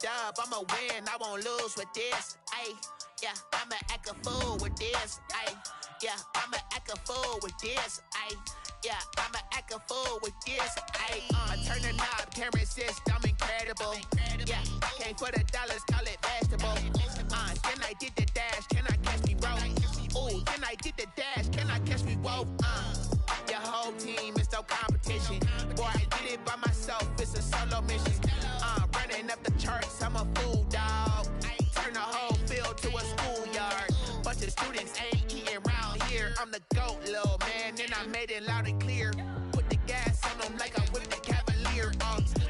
dub, I'ma win, I won't lose with this. Ay, yeah, I'ma act a fool with this. Ay, yeah, I'ma act a fool with this. Ay, yeah, I'ma act a fool with this. Ay, I turn the knob, can't resist, I'm incredible. Yeah, came for the dollars, call it vegetable. Then I did the dash, can I catch me, bro? Ooh, then I did the dash, can I catch me, whoa? Your whole team is no competition. Boy, I did it by myself, it's a solo mission. Running up the charts, I'm a fool, dog. Turn the whole field to a schoolyard. Bunch of students ain't eating around here. I'm the GOAT, little man, and I made it loud and clear. Put the gas on them like I'm with the Cavalier.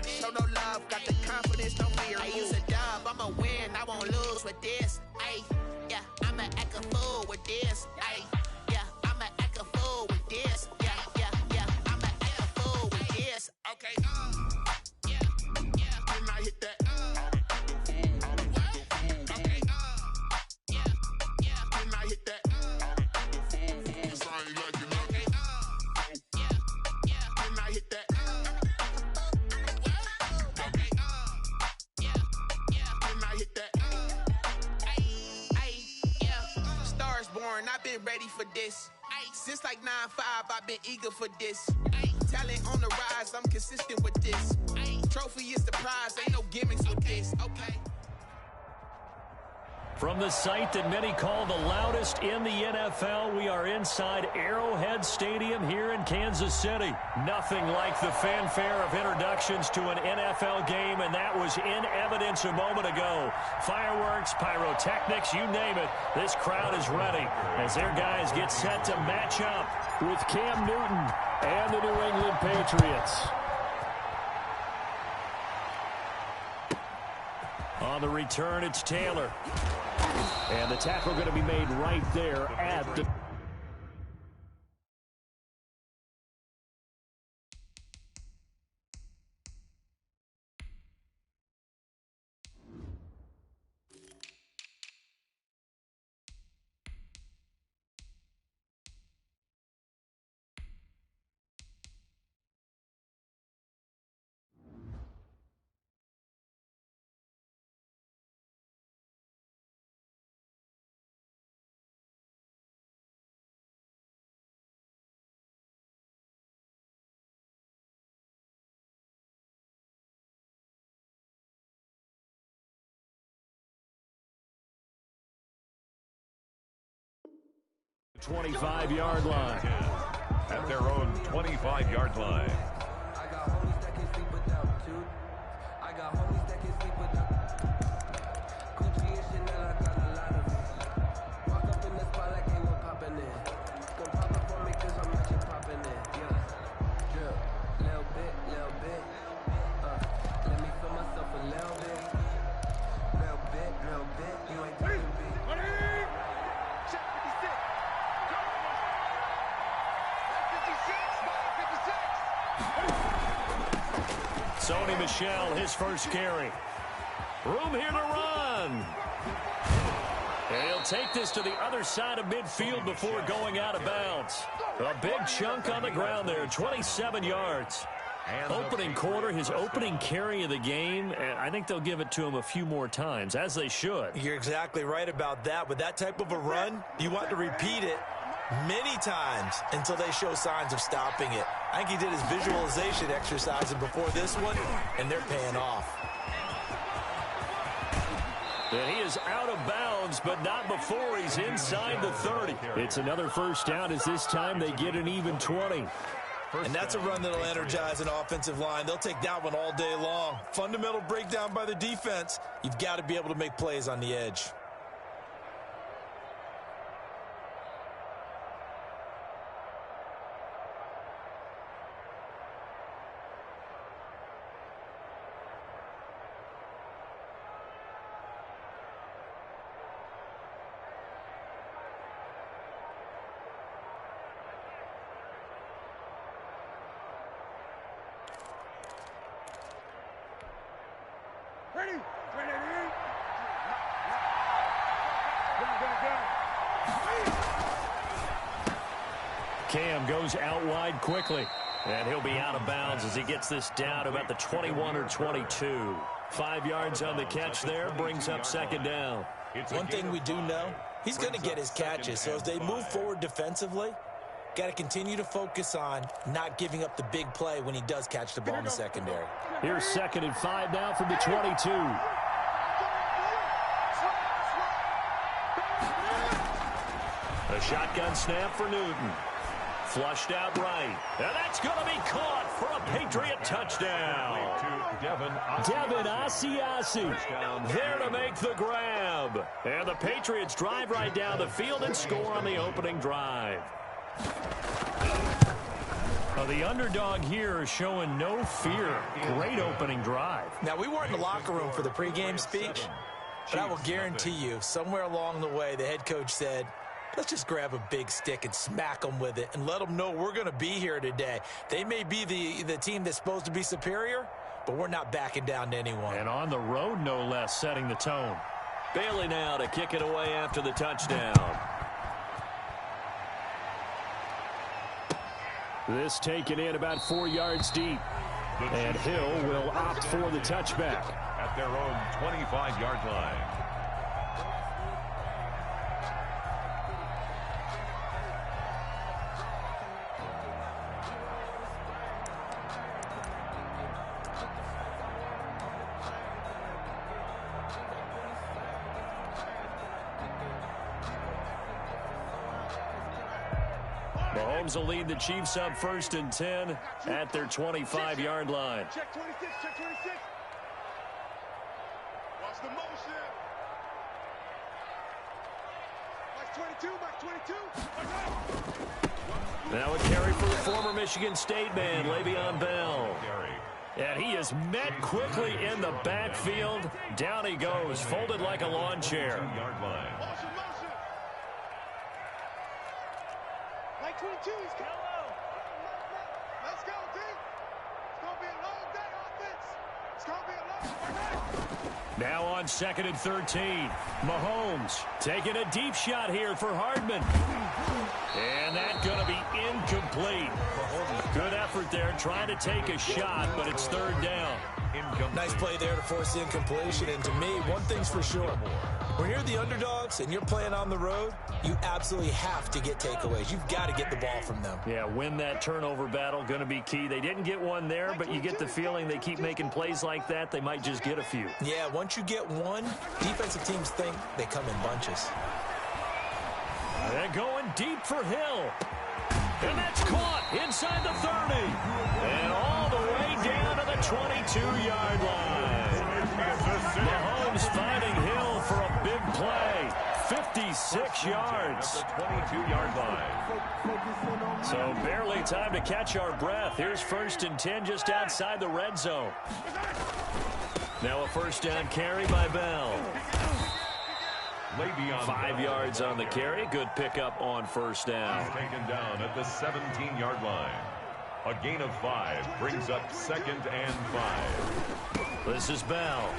Show no love, got the confidence, no fear. I use a dub, I'ma win, I won't lose with this. Ay, yeah, I'ma act a fool with this. Ay, yeah, I'ma act a fool with this. Yeah, yeah, yeah, I'ma act a fool with this. Okay, yeah, yeah, when I hit that. Okay, yeah, yeah, when I hit that. Okay, yeah, yeah, when I hit that. Okay, yeah, yeah, when I hit that. Stars born, I've been ready for this. Since like 9-5, I've been eager for this. Talent on the rise, I'm consistent with this. Trophy is the prize, ain't no gimmicks with this. Okay. From the site that many call the loudest in the NFL, we are inside Arrowhead Stadium here in Kansas City. Nothing like the fanfare of introductions to an NFL game, and that was in evidence a moment ago. Fireworks, pyrotechnics, you name it. This crowd is ready as their guys get set to match up with Cam Newton and the New England Patriots. On the return, it's Taylor. And the tackle going to be made right there at the... ...25-yard line. At their own 25-yard line. I got homies that can sleep without two. I got homies that can sleep without. Gucci and Chanel, I got a lot of it. Walk up in the spot like ain't no poppin' in. Gon' pop up on me cause I'm actually poppin' in. Yeah. Drip. Little bit, little bit. Let me feel myself a little bit. Little bit, little bit. You ain't talking big. Sony Michel, his first carry. Room here to run. And he'll take this to the other side of midfield before going out of bounds. A big chunk on the ground there, 27 yards. Opening quarter, his opening carry of the game, and I think they'll give it to him a few more times, as they should. You're exactly right about that. With that type of a run, you want to repeat it many times until they show signs of stopping it. I think he did his visualization exercises before this one, and they're paying off. And he is out of bounds, but not before he's inside the 30. It's another first down as this time they get an even 20. And that's a run that'll energize an offensive line. They'll take that one all day long. Fundamental breakdown by the defense. You've got to be able to make plays on the edge. Cam goes out wide quickly, and he'll be out of bounds as he gets this down about the 21 or 22. 5 yards on the catch there, brings up second down. One thing we do know, he's going to get his catches. So as they move forward defensively, got to continue to focus on not giving up the big play when he does catch the ball in the secondary. Here's 2nd and 5 now from the 22. A shotgun snap for Newton. Flushed out right. And that's going to be caught for a Patriot touchdown. Devin Asiasi there to make the grab. And the Patriots drive right down the field and score on the opening drive. The underdog here is showing no fear. Great opening drive. Now, we weren't in the locker room for the pregame speech, but I will guarantee you, somewhere along the way, the head coach said, let's just grab a big stick and smack them with it and let them know we're going to be here today. They may be the team that's supposed to be superior, but we're not backing down to anyone. And on the road, no less, setting the tone. Bailey now to kick it away after the touchdown. This taken in about 4 yards deep. And Hill will opt for the touchback. At their own 25-yard line. Mahomes will lead the Chiefs up 1st and 10 at their 25-yard line. Check 26, check 26. Watch the motion. Max 22, Max 22. Now a carry for the former Michigan State man, Le'Veon Bell. And he is met quickly in the backfield. Down he goes, folded like a lawn chair. Motion, motion. Like 22, he's coming. Let's go, D. It's going to be a long day, offense. It's going to be a long day. Now on 2nd and 13. Mahomes taking a deep shot here for Hardman. And that's going to be incomplete. Good effort there, trying to take a shot, but it's 3rd down. Nice play there to force the incompletion. And to me, one thing's for sure. When you're the underdogs and you're playing on the road, you absolutely have to get takeaways. You've got to get the ball from them. Yeah, win that turnover battle, going to be key. They didn't get one there, but you get the feeling they keep making plays like that, they might just get a few. Yeah, once you get one, defensive teams think they come in bunches. They're going deep for Hill. And that's caught inside the 30. And all the way down to the 22-yard line. Mahomes finding Hill for a big play. 56 yards. The 22-yard line. So barely time to catch our breath. Here's 1st and 10 just outside the red zone. Now a 1st down carry by Bell. 5 yards on the carry. Good pickup on 1st down. He's taken down at the 17-yard line. A gain of 5 brings up 2nd and 5. This is Bell.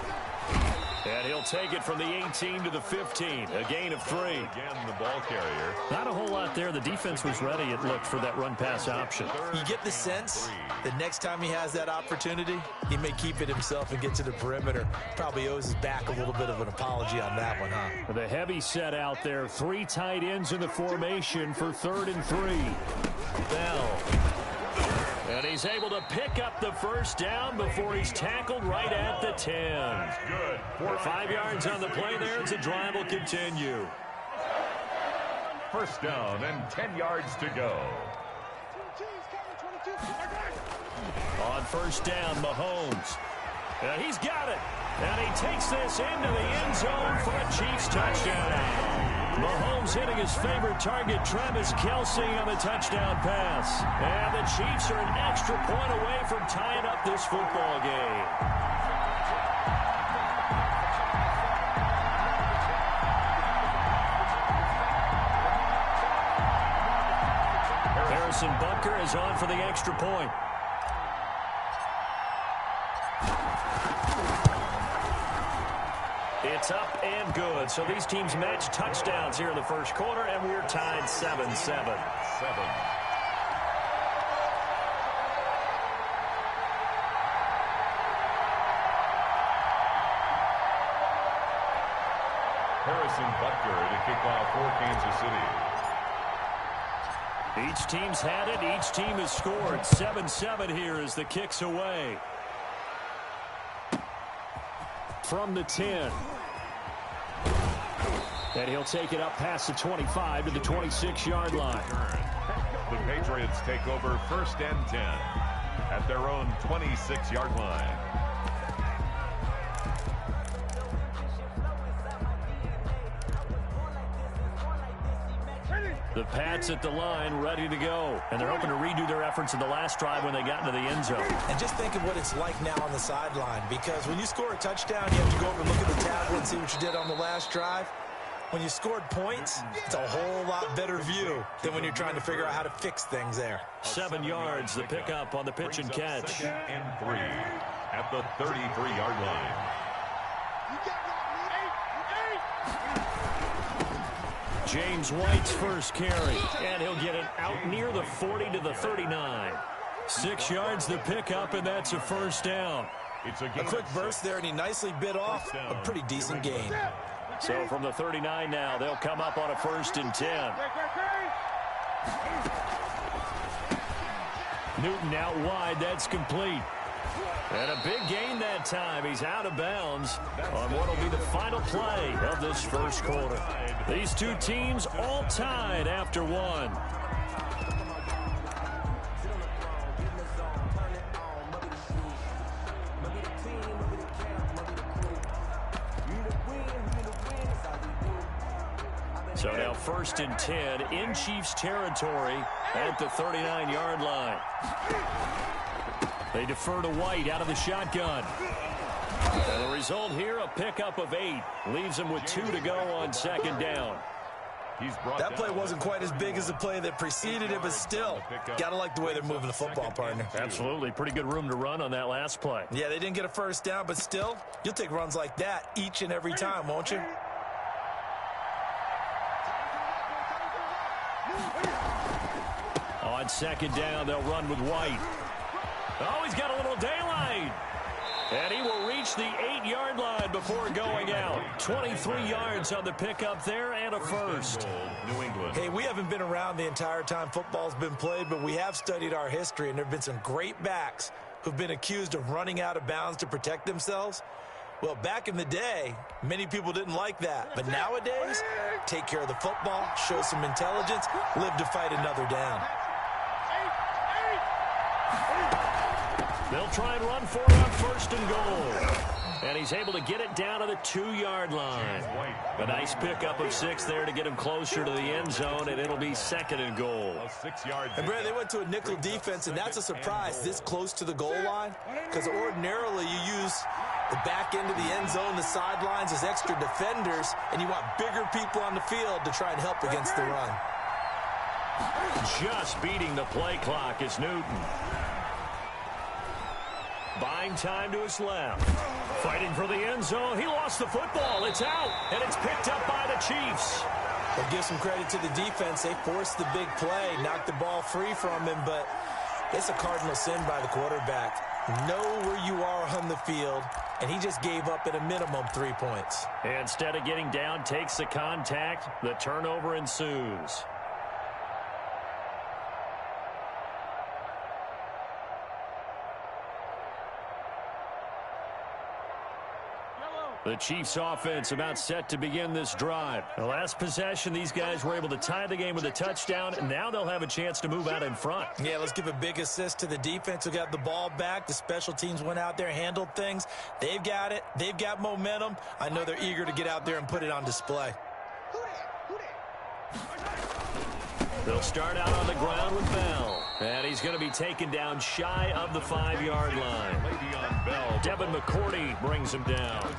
And he'll take it from the 18 to the 15. A gain of 3. Again, the ball carrier. Not a whole lot there. The defense was ready, it looked, for that run-pass option. You get the sense the next time he has that opportunity, he may keep it himself and get to the perimeter. Probably owes his back a little bit of an apology on that one, huh? The heavy set out there. 3 tight ends in the formation for 3rd and 3. Bell. And he's able to pick up the 1st down before he's tackled right at the 10. Good. 5 yards on the play there as the drive will continue. 1st down and 10 yards to go. On 1st down, Mahomes. And he's got it. And he takes this into the end zone for a Chiefs touchdown. Mahomes hitting his favorite target, Travis Kelce, on the touchdown pass. And the Chiefs are an extra point away from tying up this football game. Harrison Butker is on for the extra point. It's up and good. So these teams match touchdowns here in the 1st quarter, and we're tied 7-7. 7. Harrison Butker to kick off for Kansas City. Each team's had it. Each team has scored. 7-7 here as the kick's away. From the 10. And he'll take it up past the 25 to the 26-yard line. The Patriots take over 1st and 10 at their own 26-yard line. The Pats at the line, ready to go. And they're hoping to redo their efforts in the last drive when they got into the end zone. And just think of what it's like now on the sideline, because when you score a touchdown, you have to go over and look at the tablet and see what you did on the last drive. When you scored points, it's a whole lot better view than when you're trying to figure out how to fix things there. 7 yards, the pickup on the pitch and catch. 2nd and 3 at the 33-yard line. James White's first carry, and he'll get it out near the 40 to the 39. 6 yards the pickup, and that's a first down. A quick burst there, and he nicely bit off a pretty decent gain. So from the 39 now, they'll come up on a 1st and 10. Newton out wide, that's complete. And a big gain that time. He's out of bounds on what will be the final play of this first quarter. These two teams all tied after one. So now 1st and 10 in Chiefs territory at the 39-yard line. They defer to White out of the shotgun. And the result here, a pickup of 8. Leaves them with 2 to go on 2nd down. That play wasn't quite as big as the play that preceded it, but still, got to like the way they're moving the football, partner. Absolutely. Pretty good room to run on that last play. Yeah, they didn't get a first down, but still, you'll take runs like that each and every time, won't you? On 2nd down, they'll run with White. Oh, he's got a little daylight. And he will reach the 8-yard line before going out. 23 yards on the pickup there and a first. New England. Hey, we haven't been around the entire time football's been played, but we have studied our history, and there have been some great backs who've been accused of running out of bounds to protect themselves. Well, back in the day, many people didn't like that. But nowadays, take care of the football, show some intelligence, live to fight another down. They'll try and run for it on 1st and goal. And he's able to get it down to the 2-yard line. A nice pickup of 6 there to get him closer to the end zone, and it'll be 2nd and goal. And Brad, they went to a nickel defense, and that's a surprise this close to the goal line, because ordinarily you use the back end of the end zone, the sidelines as extra defenders, and you want bigger people on the field to try and help against the run. Just beating the play clock is Newton. Buying time to his left. Fighting for the end zone. He lost the football. It's out, and it's picked up by the Chiefs. We'll give some credit to the defense. They forced the big play, knocked the ball free from him, but it's a cardinal sin by the quarterback. Know where you are on the field, and he just gave up at a minimum 3 points. Instead of getting down, takes the contact. The turnover ensues. The Chiefs offense about set to begin this drive. The last possession, these guys were able to tie the game with a touchdown, and now they'll have a chance to move out in front. Yeah, let's give a big assist to the defense who got the ball back. The special teams went out there, handled things. They've got it. They've got momentum. I know they're eager to get out there and put it on display. They'll start out on the ground with Bell. And he's going to be taken down shy of the 5-yard line. Devin McCourty brings him down.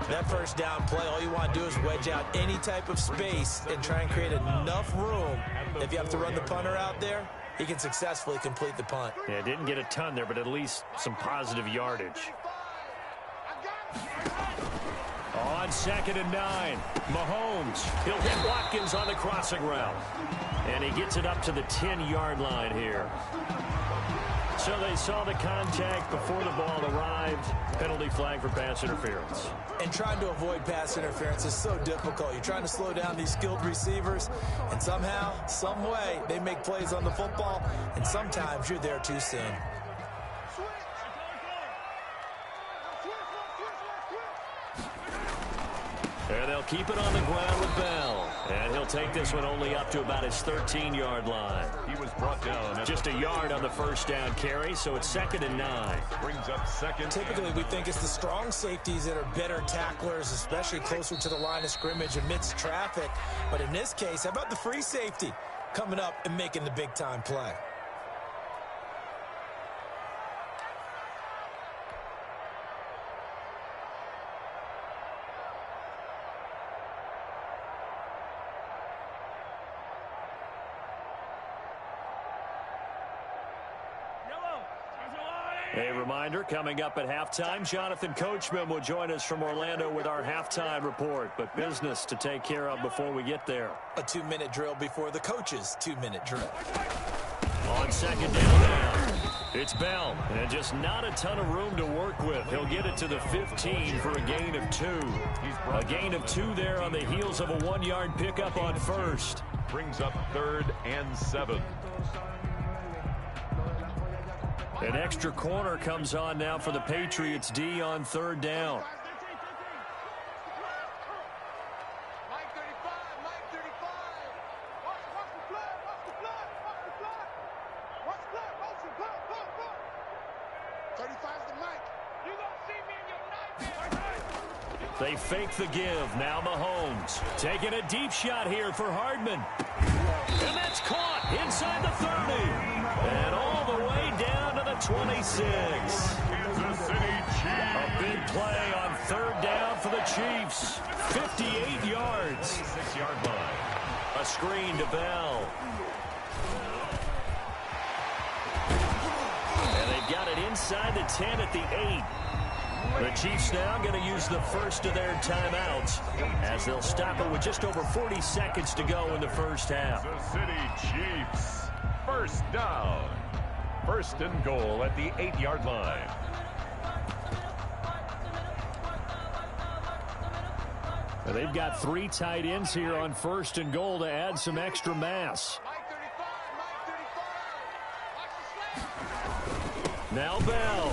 That first down play, all you want to do is wedge out any type of space and try and create enough room. If you have to run the punter out there, he can successfully complete the punt. Yeah, didn't get a ton there, but at least some positive yardage. On 2nd and 9, Mahomes. He'll hit Watkins on the crossing route. And he gets it up to the 10-yard line here. So they saw the contact before the ball arrived. Penalty flag for pass interference. And trying to avoid pass interference is so difficult. You're trying to slow down these skilled receivers, and somehow, some way, they make plays on the football, and sometimes you're there too soon. And they'll keep it on the ground with Bell. And he'll take this one only up to about his 13-yard line. He was brought down. Just a yard on the first down carry, so it's 2nd and 9. Brings up 2nd. Typically, we think it's the strong safeties that are better tacklers, especially closer to the line of scrimmage amidst traffic. But in this case, how about the free safety coming up and making the big-time play? A reminder, coming up at halftime, Jonathan Coachman will join us from Orlando with our halftime report. But business to take care of before we get there. A 2-minute drill before the coach's 2-minute drill. On 2nd down now, it's Bell. And just not a ton of room to work with. He'll get it to the 15 for a gain of 2. A gain of 2 there on the heels of a 1-yard pickup on first. Brings up 3rd and 7. An extra corner comes on now for the Patriots D on 3rd down. Mike 35, Mike 35. Watch the blood, watch the blood, watch the blood. Watch the blood, watch the blood, blood. 35's the Mike. You gonna see me in your nightmare. They fake the give. Now Mahomes taking a deep shot here for Hardman. And that's caught inside the 30. And all the way down to the 26. Kansas City Chiefs. A big play on 3rd down for the Chiefs. 58 yards. 6-yard line. A screen to Bell. And they've got it inside the 10 at the 8. The Chiefs now going to use the first of their timeouts as they'll stop it with just over 40 seconds to go in the first half. Kansas City Chiefs. First down. 1st and goal at the 8-yard line. And they've got 3 tight ends here on 1st and goal to add some extra mass. Mike 35, Mike 35. Watch the slap. Now Bell.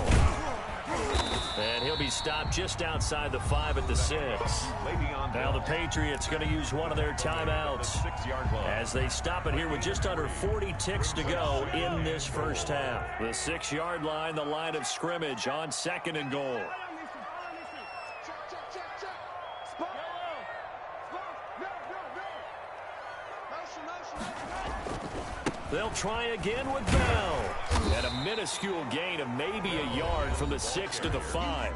And he'll be stopped just outside the 5 at the 6. Now the Patriots going to use one of their timeouts 6-yard line. as they stop it here with just under 40 ticks to go in this first half. The 6-yard line, the line of scrimmage on 2nd and goal. Check. Spot. No. Motion. They'll try again with Bell. And a minuscule gain of maybe a yard from the 6 to the 5.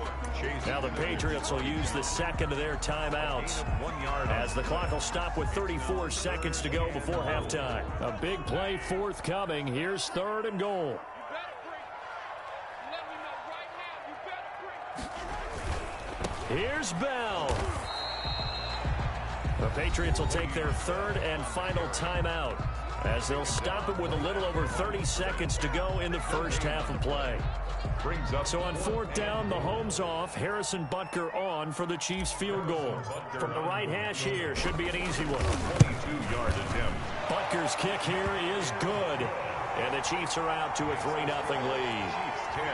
Now the Patriots will use the 2nd of their timeouts 1 yard as the clock will stop with 34 seconds to go before halftime. A big play forthcoming. Here's 3rd and goal. Here's Bell. The Patriots will take their 3rd and final timeout as they'll stop it with a little over 30 seconds to go in the first half of play. Brings up So on 4th down, Mahomes off, Harrison Butker on for the Chiefs field goal. From the right hash here, should be an easy one. 22-yard attempt. Butker's kick here is good. And the Chiefs are out to a 3-0 lead.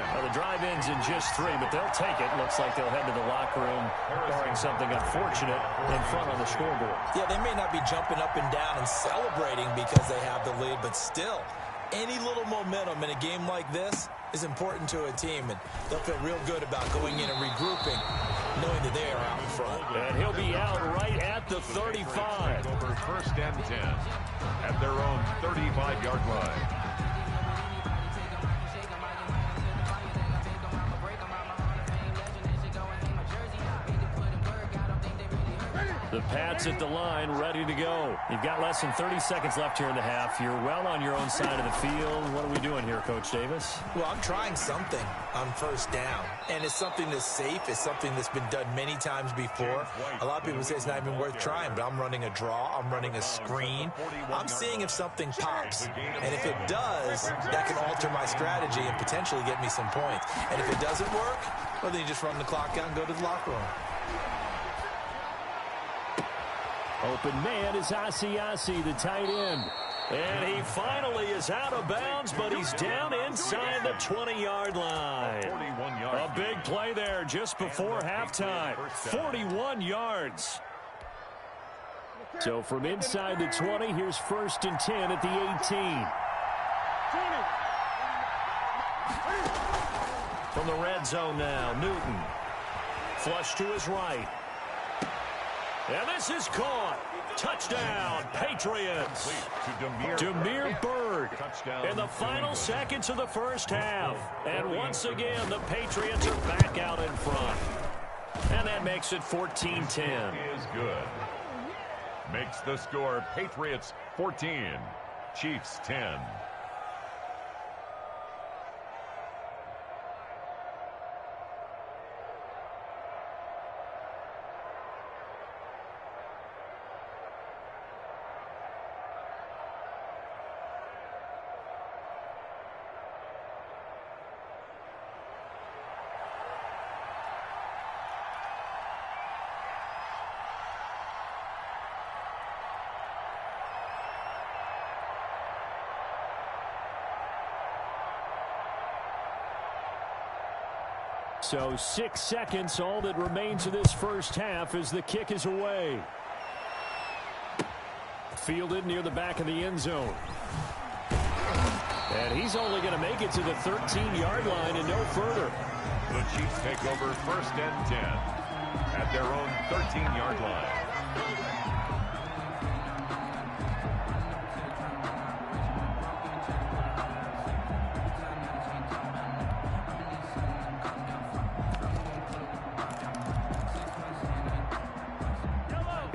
Now the drive ends in just 3, but they'll take it. Looks like they'll head to the locker room, barring something unfortunate in front on the scoreboard. Yeah, they may not be jumping up and down and celebrating because they have the lead, but still, any little momentum in a game like this is important to a team, and they'll feel real good about going in and regrouping, knowing that they are out in front. And he'll be out right at the 35. Over 1st and 10 at their own 35-yard line. The Pats at the line, ready to go. You've got less than 30 seconds left here in the half. You're well on your own side of the field. What are we doing here, Coach Davis? Well, I'm trying something on first down, and it's something that's safe. It's something that's been done many times before. A lot of people say it's not even worth trying, but I'm running a draw. I'm running a screen. I'm seeing if something pops, and if it does, that can alter my strategy and potentially get me some points. And if it doesn't work, well, then you just run the clock out and go to the locker room. Open man is Asiasi, the tight end. And he finally is out of bounds, but he's down inside the 20-yard line. A big play there just before halftime. 41 yards. So from inside the 20, here's 1st and 10 at the 18. From the red zone now, Newton. Flush to his right. And this is caught. Touchdown, Patriots. Demir Bird in the final seconds of the first half. And once again, the Patriots are back out in front. And that makes it 14-10. Is good. Makes the score Patriots 14, Chiefs 10. So 6 seconds, all that remains of this first half as the kick is away. Fielded near the back of the end zone. And he's only going to make it to the 13-yard line and no further. The Chiefs take over 1st and 10 at their own 13-yard line.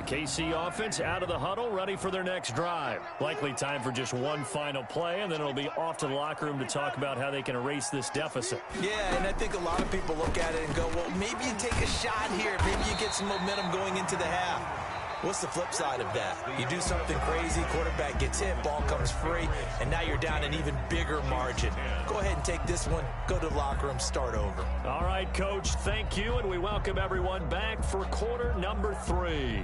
KC offense out of the huddle, ready for their next drive. Likely time for just one final play, and then it'll be off to the locker room to talk about how they can erase this deficit. Yeah, and I think a lot of people look at it and go, well, maybe you take a shot here. Maybe you get some momentum going into the half. What's the flip side of that? You do something crazy, quarterback gets hit, ball comes free, and now you're down an even bigger margin. Go ahead and take this one, go to the locker room, start over. All right, Coach, thank you, and we welcome everyone back for quarter number 3.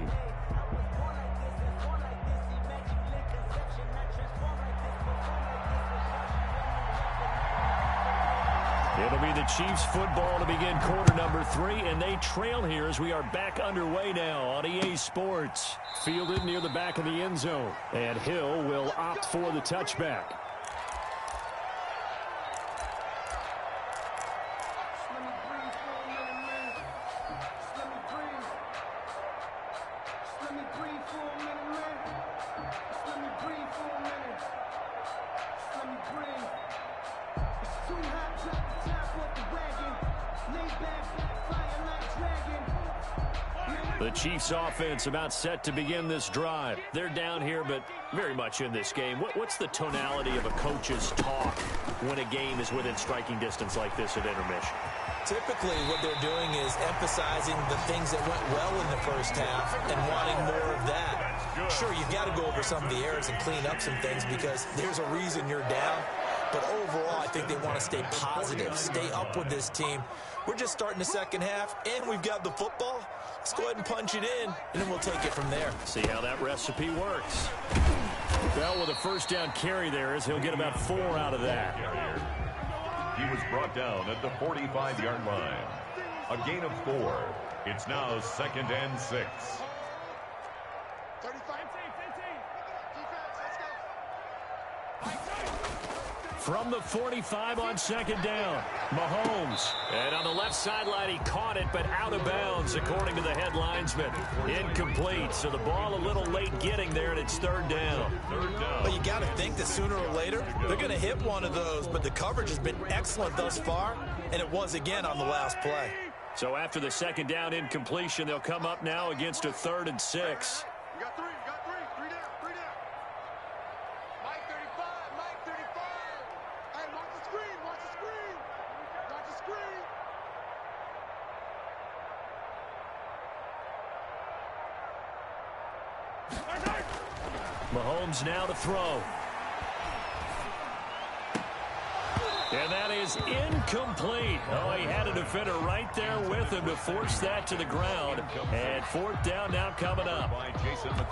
It'll be the Chiefs football to begin quarter number 3, and they trail here as we are back underway now on EA Sports. Fielded near the back of the end zone, and Hill will opt for the touchback. The Chiefs offense about set to begin this drive. They're down here, but very much in this game. What's the tonality of a coach's talk when a game is within striking distance like this at intermission? Typically, what they're doing is emphasizing the things that went well in the first half and wanting more of that. Sure, you've got to go over some of the errors and clean up some things because there's a reason you're down. But overall, I think they want to stay positive, stay up with this team. We're just starting the second half, and we've got the football. Let's go ahead and punch it in, and then we'll take it from there. See how that recipe works. Bell with a first down carry there as he'll get about 4 out of that. He was brought down at the 45-yard line. A gain of 4. It's now 2nd and 6. 35. From the 45 on 2nd down, Mahomes. And on the left sideline, he caught it, but out of bounds, according to the head linesman. Incomplete, so the ball a little late getting there, and it's 3rd down. But you got to think that sooner or later, they're going to hit one of those, but the coverage has been excellent thus far, and it was again on the last play. So after the second down incompletion, they'll come up now against a 3rd and 6. You got three. Three down. Mike 35. Hey, watch the screen. Watch the screen. Mahomes now to throw. And that is incomplete. Oh, he had a defender right there with him to force that to the ground. And 4th down now coming up.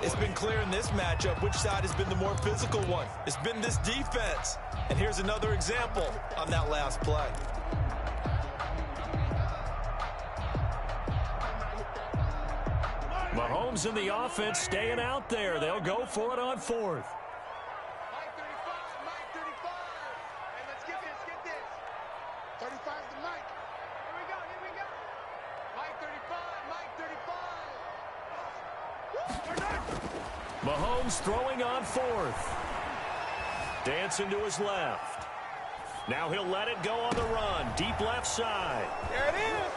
It's been clear in this matchup which side has been the more physical one. It's been this defense. And here's another example on that last play. Mahomes and the offense staying out there. They'll go for it on 4th. Mike 35. Hey, let's get this. 35's the Mike. Here we go. Mike 35. Mahomes throwing on 4th. Dancing to his left. Now he'll let it go on the run. Deep left side. There it is.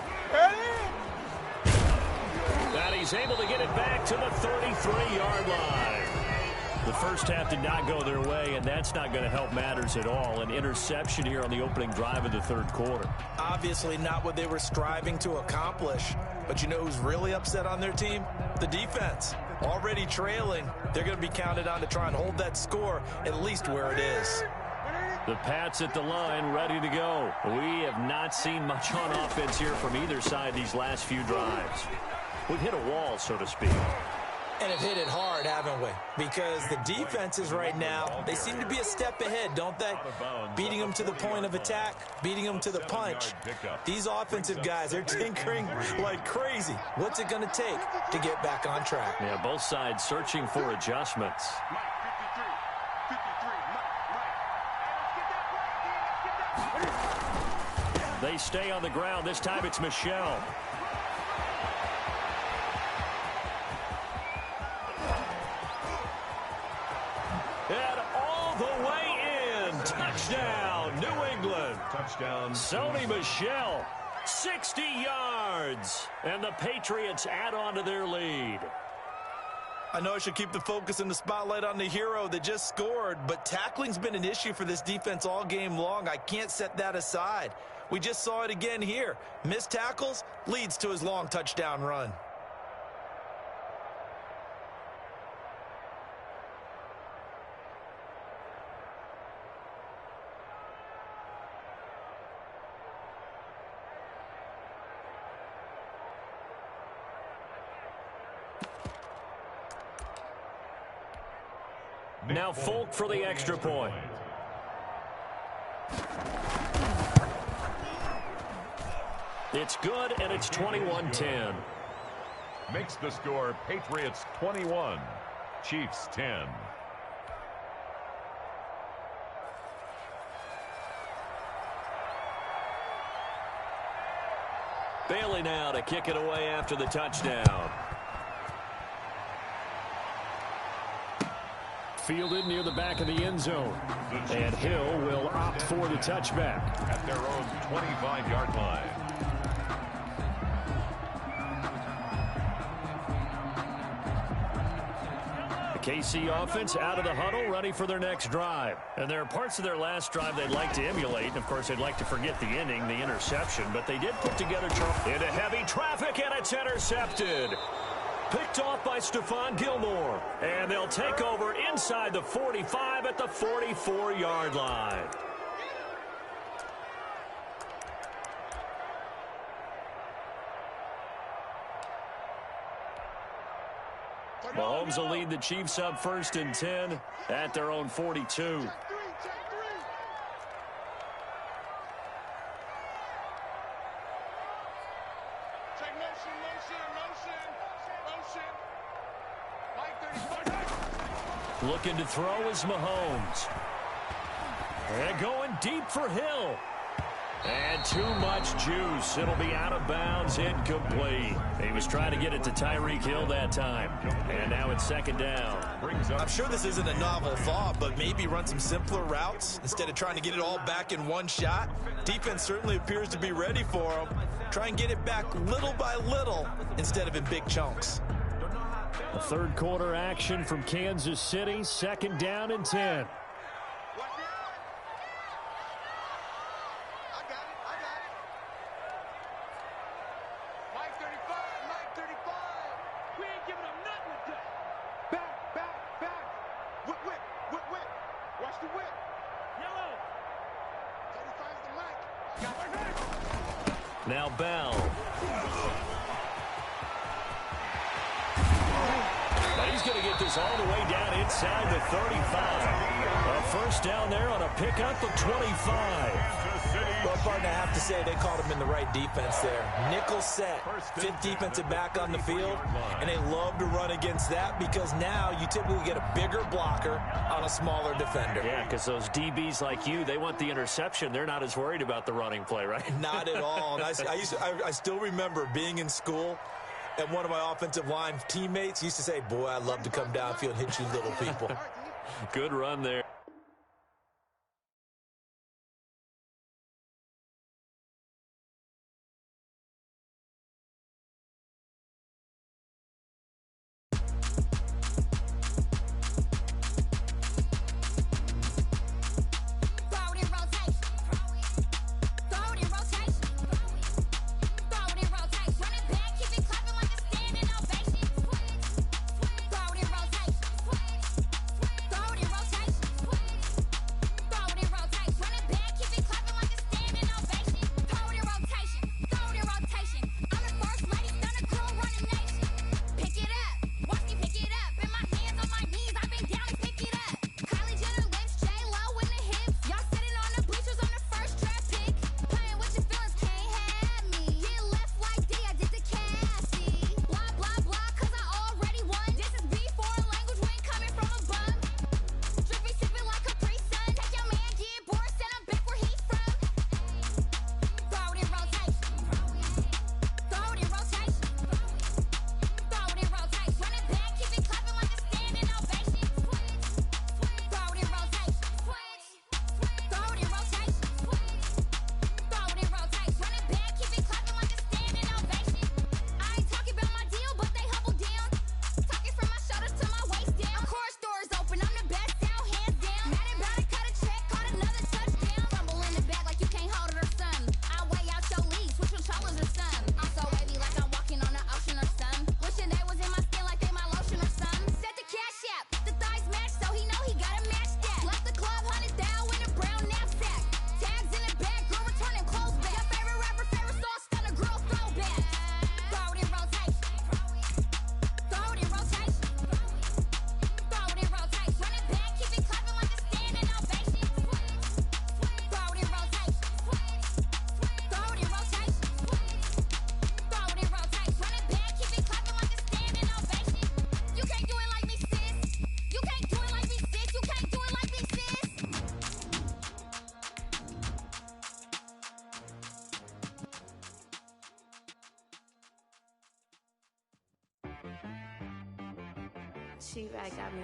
And he's able to get it back to the 33-yard line. The first half did not go their way, and that's not going to help matters at all. An interception here on the opening drive of the 3rd quarter. Obviously not what they were striving to accomplish. But you know who's really upset on their team? The defense. Already trailing. They're going to be counted on to try and hold that score at least where it is. The Pats at the line, ready to go. We have not seen much on offense here from either side these last few drives. We've hit a wall, so to speak. And have hit it hard, haven't we? Because the defenses right now, they seem to be a step ahead, don't they? Beating them to the point of attack, beating them to the punch. These offensive guys, they're tinkering like crazy. What's it going to take to get back on track? Yeah, both sides searching for adjustments. They stay on the ground. This time it's Michel. And all the way in. Touchdown, New England. Touchdown. Sony Michel, 60 yards. And the Patriots add on to their lead. I know I should keep the focus and the spotlight on the hero that just scored, but tackling's been an issue for this defense all game long. I can't set that aside. We just saw it again here. Missed tackles leads to his long touchdown run. Now Folk for the extra point. It's good, and it's 21-10. Makes the score Patriots 21, Chiefs 10. Bailey now to kick it away after the touchdown. Fielded near the back of the end zone. And Hill will opt for the touchback. At their own 25-yard line. The KC offense out of the huddle, ready for their next drive. And there are parts of their last drive they'd like to emulate. And, of course, they'd like to forget the ending, the interception. But they did put together into heavy traffic, and it's intercepted. Picked off by Stephon Gilmore. And they'll take over inside the 45 at the 44-yard line. Mahomes will lead the Chiefs up 1st and 10 at their own 42. Looking to throw is Mahomes. And going deep for Hill. And too much juice. It'll be out of bounds, incomplete. He was trying to get it to Tyreek Hill that time. And now it's second down. I'm sure this isn't a novel thought, but maybe run some simpler routes instead of trying to get it all back in one shot. Defense certainly appears to be ready for him. Try and get it back little by little instead of in big chunks. A third quarter action from Kansas City. Second down and 10. Now Bell. And he's going to get this all the way down inside the 35. A first down there on a pickup of 25. Well, partner, I have to say they called him in the right defense there. Nickel set, fifth defensive back on the field, and they love to run against that because now you typically get a bigger blocker on a smaller defender. Yeah, because those DBs like you, they want the interception. They're not as worried about the running play, right? Not at all. And I still remember being in school, and one of my offensive line teammates used to say, boy, I'd love to come downfield and hit you little people. Good run there. She right got me.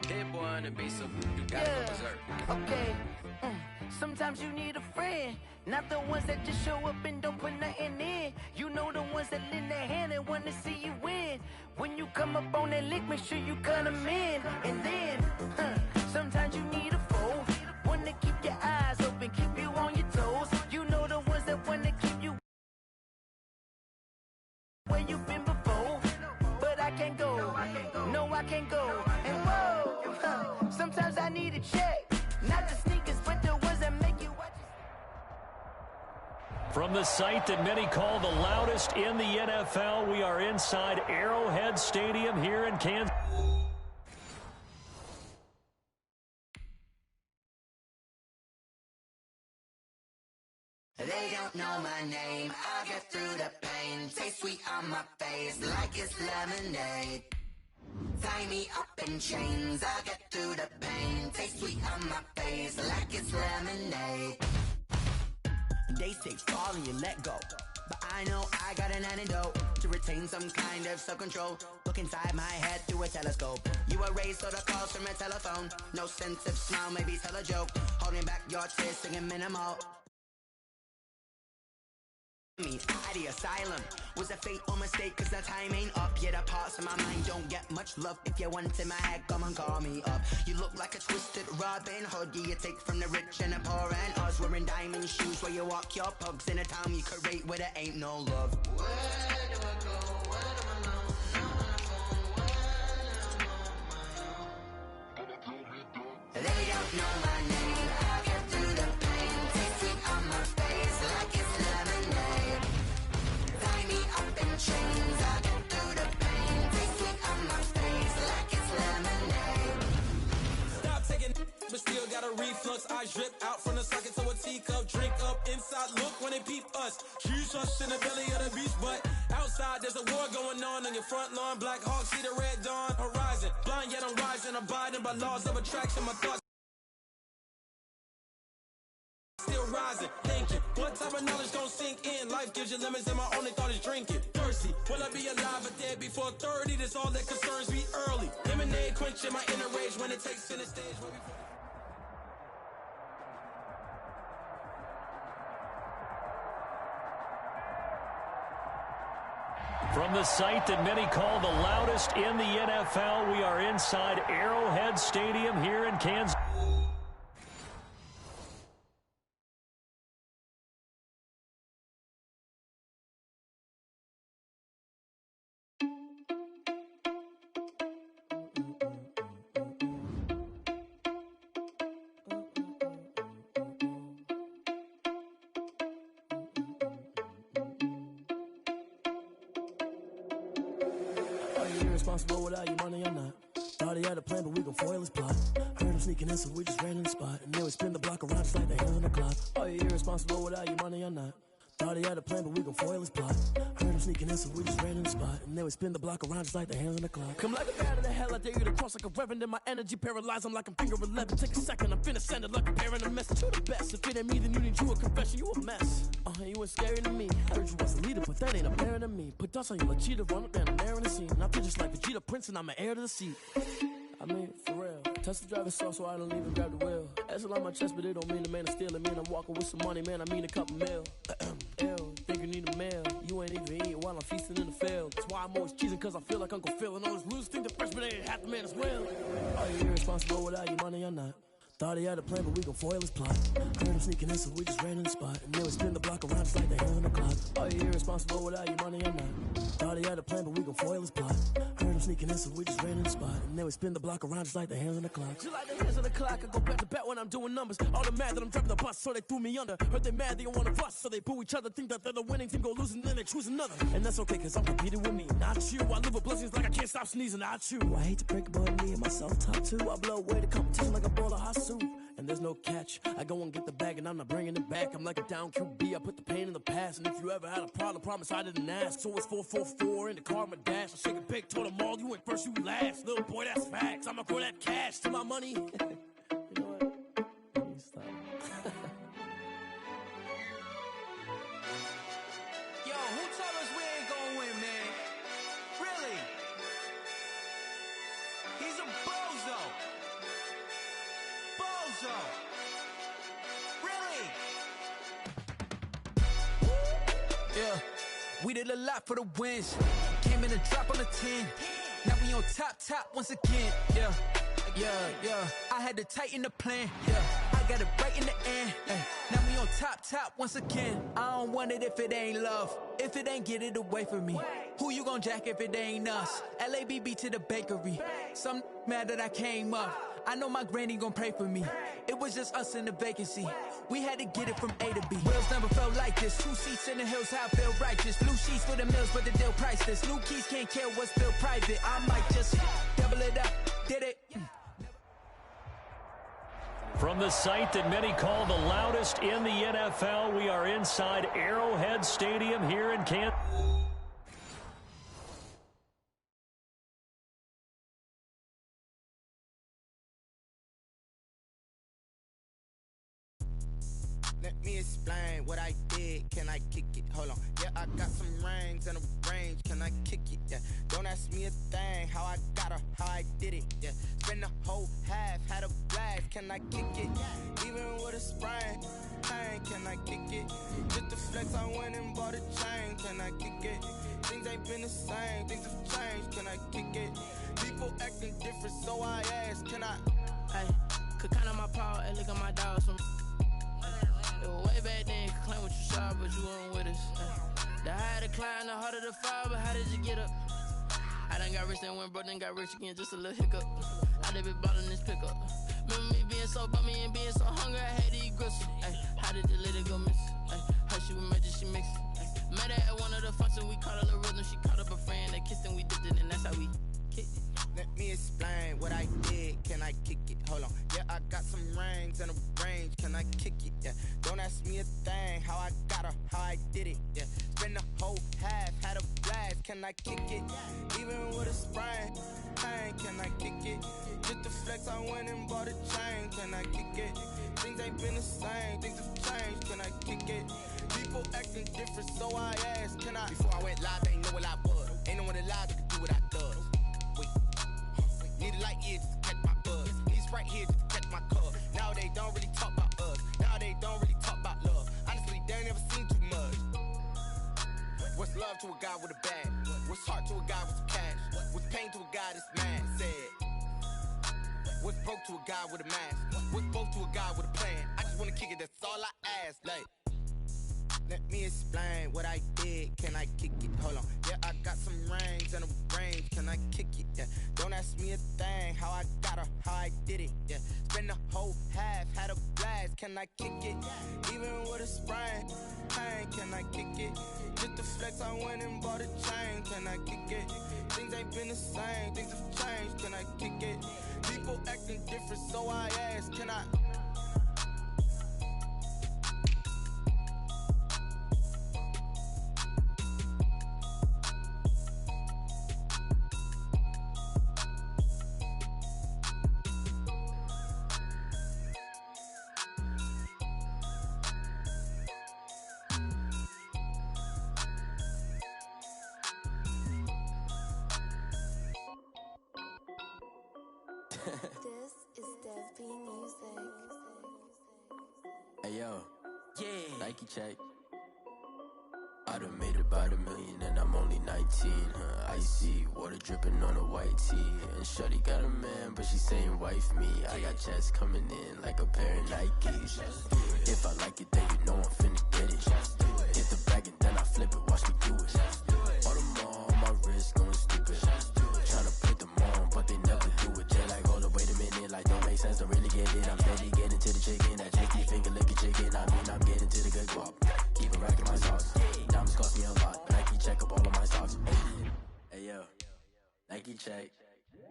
That boy on the beat, so you gotta go berserk. Okay. Sometimes you need a friend, not the ones that just show up and don't put nothing in. You know the ones that lend their hand and want to see you win. When you come up on that lick, make sure you cut them in. And then, sometimes you need a foe, one to keep your eyes open, keep you on your toes. You know the ones that want to keep you where you've been before. But I can't go, no I can't go. And whoa, sometimes I need a check, not the sneakers, but the ones that make you watch. From the site that many call the loudest in the NFL, we are inside Arrowhead Stadium here in Kansas. They don't know my name, I get through the pain. Taste sweet on my face like it's lemonade. Tie me up in chains, I'll get through the pain. Taste sweet on my face like it's lemonade. They say fall and you let go, but I know I got an antidote to retain some kind of self-control. Look inside my head through a telescope. You were raised so the calls from a telephone. No sense of smile, maybe tell a joke. Holding back your tears, singing minimal. The asylum was a fate or mistake, cause the time ain't up. Yet the parts of my mind don't get much love. If you want in my head, come and call me up. You look like a twisted Robin Hood. Yeah, you take from the rich and the poor and us. Wearing diamond shoes where you walk your pugs in a town you create where there ain't no love. Where do I go? Where do I know? They don't know my name. I'll get through the pain. Taste sweet on my face like it's lemonade. Tie me up in chains. I'll get through the pain. Taste sweet on my face like it's lemonade. Stop taking, but still got a reflux. I drip out from the socket to a teacup. Drink up inside, look when they peep us. Choose us in the belly of the beast, but outside there's a war going on your front lawn. Black Hawk, see the red dawn horizon. Blind yet I'm rising, abiding by laws of attraction. My thoughts still rising, thinking, what type of knowledge gon' sink in? Life gives you lemons and my only thought is drinking. Thirsty, will I be alive or dead before 30? That's all that concerns me early. Lemonade quenching my inner rage when it takes center stage. From the site that many call the loudest in the NFL, we are inside Arrowhead Stadium here in Kansas. Irresponsible without your money or not. Thought he had a plan, but we gon' foil his plot. Heard him sneaking in, so we just ran in the spot. And then we spin the block around just like the hands on the clock. Are you irresponsible without your money or not? Thought he had a plan, but we gon' foil his plot. Heard him sneaking in, so we just ran in the spot. And then we spin the block around just like the hands on the clock. Come like a bat of the hell, I dare you to cross like a reverend. And my energy paralyzed, I'm like I'm finger 11. Take a second, I'm finna send it like a parent a message to the best. If it ain't me, then you need you a confession, you a mess. You ain't scary to me. Heard you was a leader, but that ain't apparent to me. Put dust on you like cheetah, run up and I'm there in the scene. I feel just like Vegeta Prince and I'm an heir to the seat. I mean, for real. Touch the driver's soft so I don't even grab the wheel. That's on my chest, but it don't mean the man is stealing. Mean I'm walking with some money, man, I mean a couple mil. Ew, think you need a meal. You ain't even eating while I'm feasting in the field. That's why I'm always cheesing, cause I feel like Uncle Phil. And all those losers think the freshman ain't half the man as well. Are you irresponsible without your money or not? Thought he had a plan, but we gon' foil his plot. Heard him sneaking in, so we just ran in the spot. And then we spin the block around just like the hands on the clock. Are you irresponsible without your money or not? Thought he had a plan, but we gon' foil his plot. Heard him sneaking in, so we just ran in the spot. And then we spin the block around just like the hands on the clock. Just like the hands on the clock, I go back to back when I'm doing numbers. All the mad that I'm driving the bus, so they threw me under. Heard they mad, they don't wanna bust, so they boo each other. Think that they're the winning team, go losing, then they choose another. And that's okay, cause I'm competing with me, not you. I live with blessings like I can't stop sneezing, not you. I hate to break it, but me and myself top two. I blow away the competition like a bowl of hot soup. And there's no catch. I go and get the bag and I'm not bringing it back. I'm like a down QB, I put the pain in the past. And if you ever had a problem, promise I didn't ask. So it's 444 in the car, my dash. I shake it big, told them all, you went first, you last. Little boy, that's facts. I'ma grow that cash to my money. You know what? Let me stop. Yo, who told us we ain't gonna win, man? Really? He's a bozo. Bozo. Really? Yeah, we did a lot for the wins. Came in a drop on the 10. Now we on top once again. Yeah. I had to tighten the plan. Yeah, I got it right in the end. Now we on top once again. I don't want it if it ain't love. If it ain't, get it away from me. Who you gon' jack if it ain't us? LABB to the bakery. Some mad that I came up. I know my granny gon' pray for me. It was just us in the vacancy. We had to get it from A to B. Wheels never felt like this. 2 seats in the hills, how I feel righteous. Blue sheets for the mills, but the deal priceless. New keys can't care what's built private. I might just double it up. Did it? From the site that many call the loudest in the NFL, we are inside Arrowhead Stadium here in Kansas. explain what I did? Can I kick it? Hold on. Yeah, I got some rings and a range. Can I kick it? Yeah. Don't ask me a thing. How I got her, how I did it. Yeah. Spend the whole half, had a blast. Can I kick it? Even with a sprain. Pain, can I kick it? Just the flex, I went and bought a chain. Can I kick it? Things ain't been the same. Things have changed. Can I kick it? People acting different, so I ask. Can I? Hey, could count on my power and look at my dogs from. Way back then, could claim what you saw, but you weren't with us. The higher the climb, the harder the fall, but how did you get up? I done got rich and went broke, then got rich again, just a little hiccup. I done been ballin' this pickup. Remember me being so bummy and being so hungry, I had to eat gristle. Ay, how did the lady go miss? Ay, how she was magic, she mixed. Met her at one of the functions, we caught a little rhythm, she caught up a friend, they kissed and we dipped it, and that's how we kicked it. Let me explain what I did. Can I kick it? Hold on. Yeah, I got some rings and a range. Can I kick it? Yeah. Don't ask me a thing. How I got her, how I did it. Yeah. Spend the whole half, had a blast. Can I kick it? Even with a sprain. Pain, can I kick it? Just the flex, I went and bought a chain. Can I kick it? Things ain't been the same. Things have changed. Can I kick it? People acting different, so I asked. Can I? Before I went live, they ain't know what I was. Ain't no one alive that could do what I does. Wait. Need a light here just to catch my buzz. Need Sprite here just to catch my cup. Now they don't really talk about us. Now they don't really talk about love. Honestly, they ain't never seen too much. What's love to a guy with a bag? What's heart to a guy with some cash? What's pain to a guy that's mad? Said. What's broke to a guy with a mask? What's both to a guy with a plan? I just wanna kick it, that's all I ask. Like, let me explain what I did. Can I kick it? Hold on. Yeah, I got some rings and a range. Can I kick it? Yeah. Don't ask me a thing. How I got her, how I did it. Yeah. Spend the whole half, had a blast. Can I kick it? Even with a sprain. Pain, can I kick it? Just the flex, I went and bought a chain. Can I kick it? Things ain't been the same. Things have changed. Can I kick it? People acting different, so I ask. Can I? This is Dev B Music. Hey yo, yeah, Nike check. I done made about $1 million and I'm only 19. Icy water dripping on a white tee. And shorty got a man, but she saying wife me. I got checks coming in like a pair of Nikes. If I like it, then you know I'm finna get it. Hit the bag and then I flip it, watch me do it. All them on my wrist going stupid. Tryna put them on, but they never do it. They're like, hold up, wait a minute, like don't make sense to really get it. I'm steady getting to the chicken, that tricky finger licking chicken. I mean, I'm getting to the good guap. Keep it racking my socks. Diamonds cost me a lot. Nike check up all of my stocks. Hey yo, Nike check.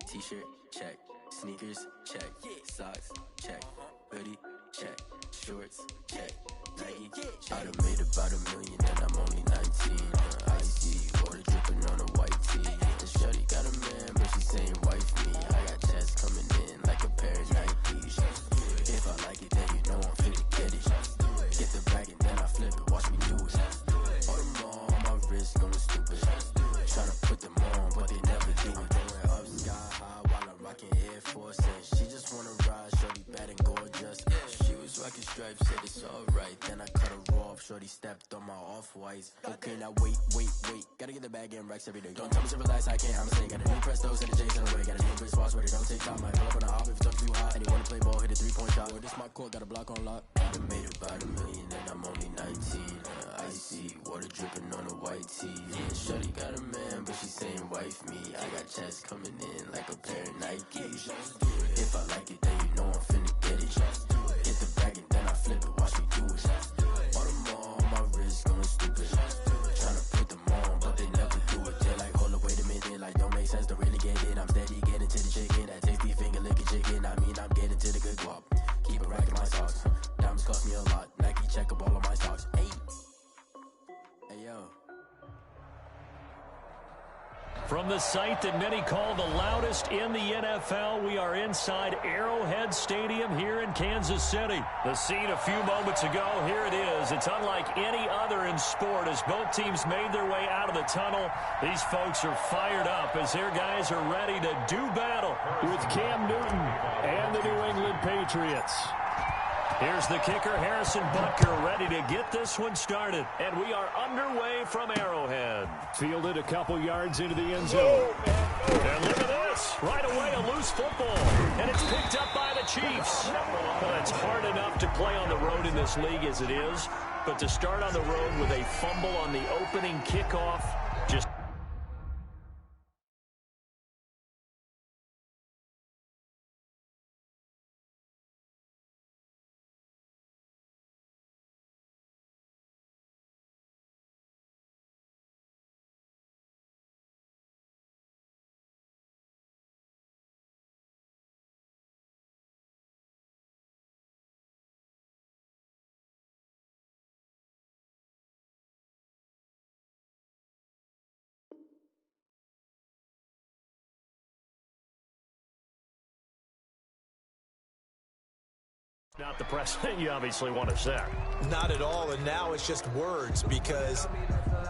T-shirt check. Sneakers check. Socks check. Hoodie check. Shorts check. Nike check. I done made about $1 million and I'm only 19. Icy water dripping on a white tee. And shorty got a man, but she saying wife me. I got checks coming in like a pair of Nikes. If I like it, then you know I'm finna get it. Get the bag and then I flip it, watch me do it. All them on my wrist going stupid. Tryna put them on, but they never do it. Going up sky high while I'm rocking Air Force. And she just wanna ride, shorty bad and gorgeous. She was rocking stripes, said it's alright. Then I cut her off, shorty stepped on my off-whites. Okay, now wait. Gotta get the bag and racks every day. Don't tell me to relax, I can't, I'ma say. Got a new Presto, send the J's on the way. Got a new Chris Foss, ready, don't take time. Might pull up on a hop if it's up too hot. And you wanna play ball, hit a 3-point shot. Or this my court, got a block on lock. I done made about $1 million and I'm only 19. Icy water dripping on a white tee. And shorty got a man, but she saying wife me. I got checks coming in like a pair of Nikes. If I like it, then you know I'm finna get it. Hit the bag and then I flip it, watch me do it. All them on my wrist going stupid. Tryna put them on, but they never do it. They're like, hold up, wait a minute, like don't make sense to really get it. I'm steady getting to the chicken, that tasty finger licking chicken. I mean, I'm getting to the good guap. Keep it racking my socks. Diamonds cost me a lot. Nike check up all of my stocks. Hey yo. From the site that many call the loudest in the NFL, we are inside Arrowhead Stadium here in Kansas City. The scene a few moments ago, here it is. It's unlike any other in sport as both teams made their way out of the tunnel. These folks are fired up as their guys are ready to do battle with Cam Newton and the New England Patriots. Here's the kicker, Harrison Butker, ready to get this one started. And we are underway from Arrowhead. Fielded a couple yards into the end zone. And look at this. Right away, a loose football. And it's picked up by the Chiefs. Well, it's hard enough to play on the road in this league as it is. But to start on the road with a fumble on the opening kickoff, just... Not the precedent you obviously want to set. Not at all, and now it's just words because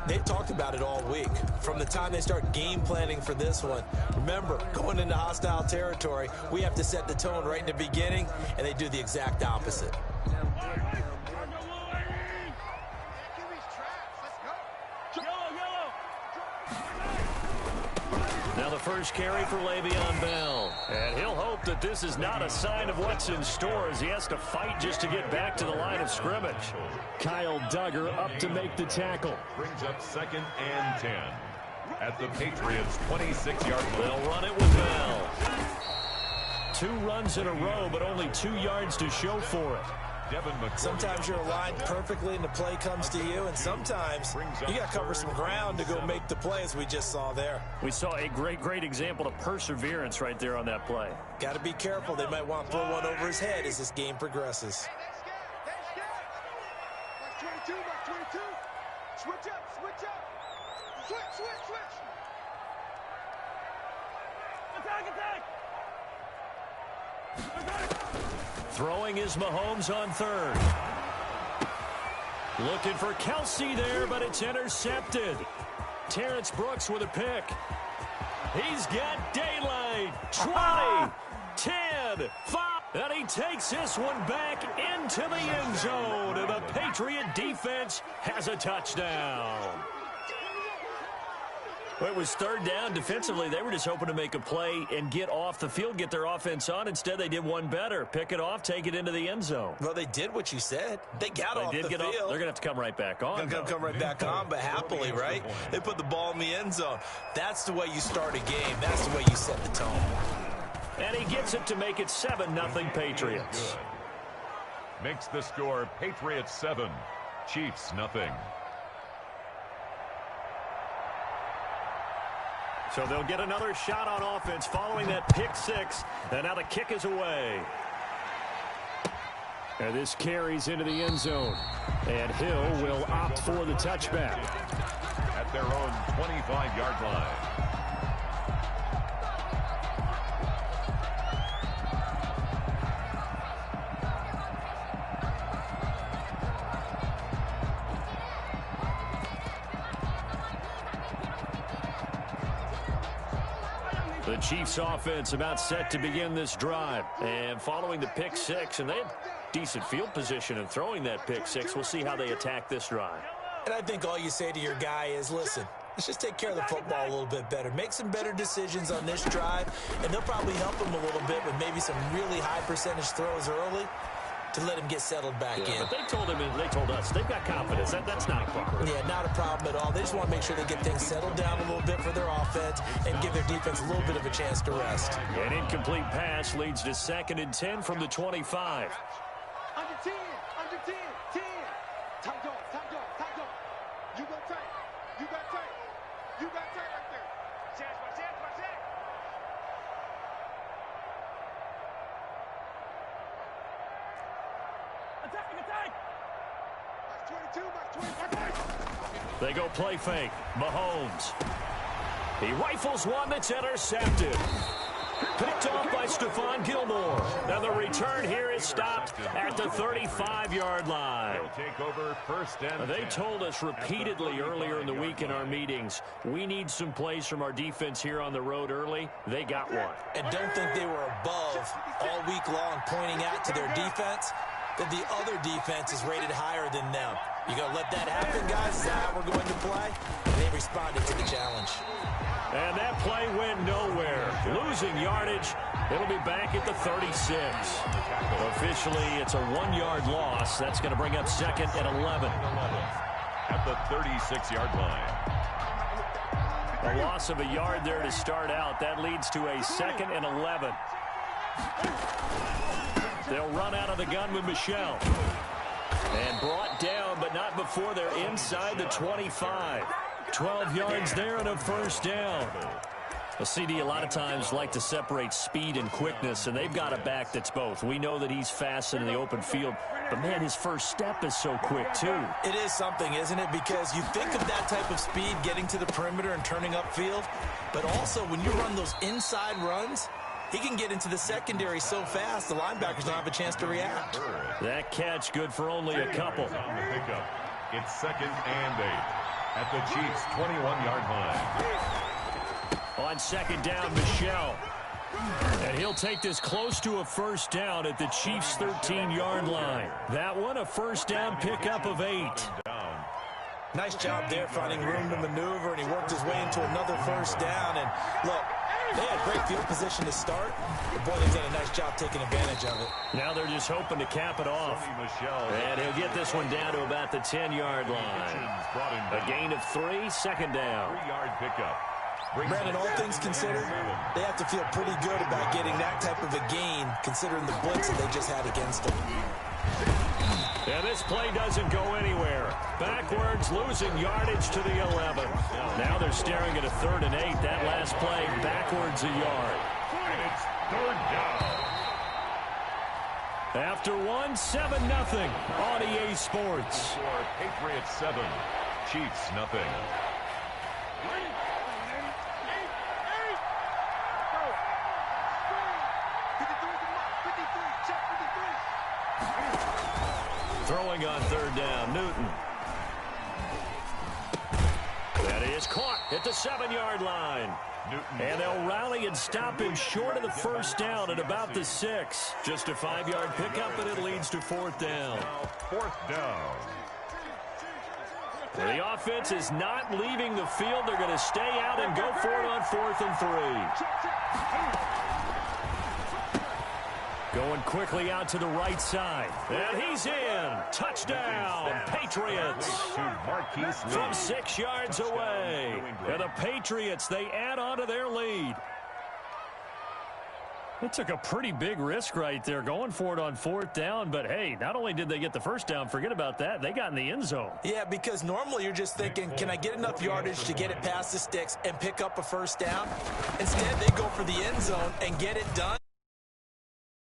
they've talked about it all week. From the time they start game planning for this one, remember, going into hostile territory, we have to set the tone right in the beginning, and they do the exact opposite. Now the first carry for Le'Veon Bell. And he'll hope that this is not a sign of what's in store as he has to fight just to get back to the line of scrimmage. Kyle Duggar up to make the tackle. Brings up 2nd and 10 at the Patriots' 26-yard line. They'll run it with Bell. 2 runs in a row, but only 2 yards to show for it. Sometimes you're aligned perfectly and the play comes to you, and sometimes you got to cover some ground to go make the play, as we just saw there. We saw a great example of perseverance right there on that play. Got to be careful. They might want to throw one over his head as this game progresses. Mark 22, Mark 22. Switch up, switch up. Switch. Attack. Throwing is Mahomes on 3rd. Looking for Kelsey there, but it's intercepted. Terrence Brooks with a pick. He's got daylight. 20, 10, 5. And he takes this one back into the end zone. And the Patriot defense has a touchdown. Well, it was 3rd down. Defensively, they were just hoping to make a play and get off the field, get their offense on. Instead, they did one better. Pick it off, take it into the end zone. Well, they did what you said. They got off the field. They're going to have to come right back on. They're going to come right back on, but happily, right? They put the ball in the end zone. That's the way you start a game. That's the way you set the tone. And he gets it to make it 7-0 Patriots. Makes the score Patriots 7, Chiefs nothing. So they'll get another shot on offense following that pick 6. And now the kick is away. And this carries into the end zone. And Hill will opt for the touchback. At their own 25-yard line. The Chiefs offense about set to begin this drive. And following the pick 6, and they had decent field position in throwing that pick 6. We'll see how they attack this drive. And I think all you say to your guy is, listen, let's just take care of the football a little bit better. Make some better decisions on this drive, and they'll probably help him a little bit with maybe some really high percentage throws early to let him get settled back in. But they told us they've got confidence. That's not a problem. Yeah, not a problem at all. They just want to make sure they get things settled down a little bit for their offense and give their defense a little bit of a chance to rest. An incomplete pass leads to 2nd and 10 from the 25. Under 10, 10. Tight dog. You got tight right there. Chance. Attack. Mark 22, Mark 20. Mark 20. They go play fake. Mahomes. They He rifles one that's intercepted. Picked off by Stephon Gilmore. And the return here is stopped at the 35-yard line. Take over first and They told us repeatedly earlier in the week in our meetings, we need some plays from our defense here on the road early. They got one. And don't think they were above all week long pointing out to their defense that the other defense is rated higher than them. You going to let that happen, guys? Is that how we're going to play? They responded to the challenge. And that play went nowhere. Losing yardage. It'll be back at the 36. Officially, it's a 1-yard loss. That's going to bring up 2nd and 11. At the 36-yard line. A loss of a yard there to start out. That leads to a 2nd and 11. They'll run out of the gun with Michelle. And brought down, but not before they're inside the 25. 12 yards there and a first down. The CD a lot of times like to separate speed and quickness, and they've got a back that's both. We know that he's fast in the open field, but, man, his first step is so quick, too. It is something, isn't it? Because you think of that type of speed getting to the perimeter and turning upfield, but also when you run those inside runs, he can get into the secondary so fast, the linebackers don't have a chance to react. That catch good for only a couple. On the pickup, it's 2nd and 8 at the Chiefs' 21-yard line. On 2nd down, Michelle. And he'll take this close to a first down at the Chiefs' 13-yard line. That one, a first down pickup of 8. Nice job there finding room to maneuver, and he worked his way into another first down. And look, they had great field position to start, but boy, they've done a nice job taking advantage of it. Now they're just hoping to cap it off. And he'll get this one down to about the 10-yard line. A gain of 3, 2nd down. 3-yard pickup. Brandon, all things considered, they have to feel pretty good about getting that type of a gain, considering the blitz that they just had against them. And this play doesn't go anywhere. Backwards, losing yardage to the 11. Now they're staring at a 3rd and 8. That last play, backwards a yard. And it's 3rd down. After 1, 7-0 on EA Sports. For Patriots 7, Chiefs nothing. Throwing on 3rd down, Newton. That is caught at the 7-yard line. And they'll rally and stop him short of the first down at about the 6. Just a 5-yard pickup, and it leads to 4th down. Now 4th down. The offense is not leaving the field. They're going to stay out and go for it on 4th and 3. Going quickly out to the right side. And he's in. Touchdown, Patriots. From 6 yards away. And the Patriots, they add on to their lead. They took a pretty big risk right there going for it on 4th down. But, hey, not only did they get the first down, forget about that, they got in the end zone. Yeah, because normally you're just thinking, can I get enough yardage to get it past the sticks and pick up a first down? Instead, they go for the end zone and get it done.